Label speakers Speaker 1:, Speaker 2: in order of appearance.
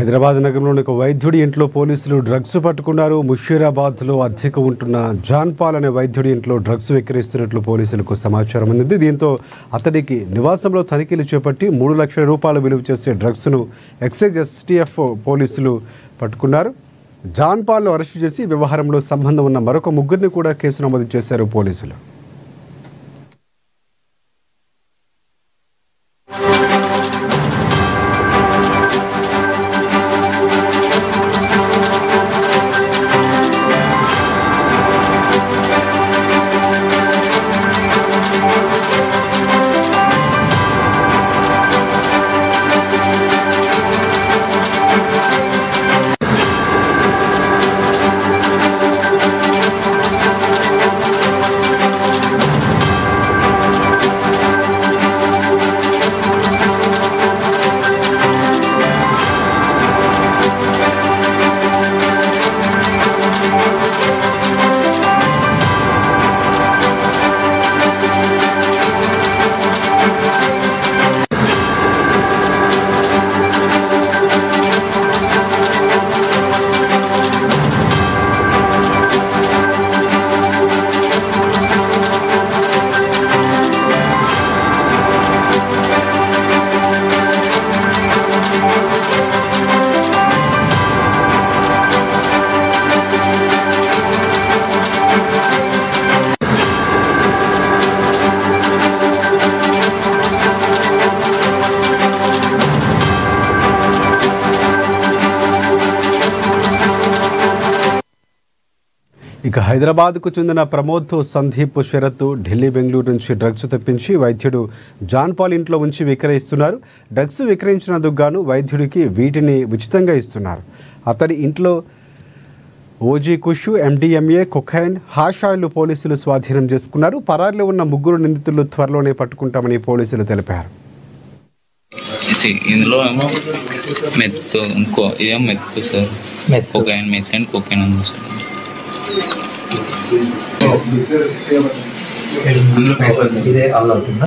Speaker 1: హైదరాబాద్ నగరంలోని ఒక వైద్యుడి ఇంట్లో పోలీసులు డ్రగ్స్ పట్టుకున్నారు. ముషీరాబాద్లో అద్దెకు ఉంటున్న జాన్ పాల్ అనే వైద్యుడి ఇంట్లో డ్రగ్స్ విక్రయిస్తున్నట్లు పోలీసులకు సమాచారం అందింది. దీంతో అతడికి నివాసంలో తనిఖీలు చేపట్టి 3 లక్షల రూపాయలు విలువ చేసే డ్రగ్స్ను ఎక్సైజ్ ఎస్టీఎఫ్ పోలీసులు పట్టుకున్నారు. జాన్ పాల్ను అరెస్టు చేసి వ్యవహారంలో సంబంధం ఉన్న మరొక ముగ్గురిని కూడా కేసు నమోదు చేశారు పోలీసులు. ఇక హైదరాబాద్కు చెందిన ప్రమోద్ సందీప్ శరత్ ఢిల్లీ బెంగళూరు నుంచి డ్రగ్స్ తెప్పించి వైద్యుడు జాన్ పాల్ ఇంట్లో ఉంచి విక్రయిస్తున్నారు. డ్రగ్స్ విక్రయించినందుకు గాను వైద్యుడికి వీటిని ఉచితంగా ఇస్తున్నారు. అతడి ఇంట్లో OG kush, MDMA, cocaine, hash oil పోలీసులు స్వాధీనం చేసుకున్నారు. పరారీలో ఉన్న 3 నిందితులు త్వరలోనే పట్టుకుంటామని పోలీసులు తెలిపారు.
Speaker 2: ఇందులో ఏమో మెత్తు ఇంకో ఇదేమో meth sir, cocaine, meth and cocaine ఉంది సార్.
Speaker 3: పేపర్స్ ఇదే అలా అవుతుందా?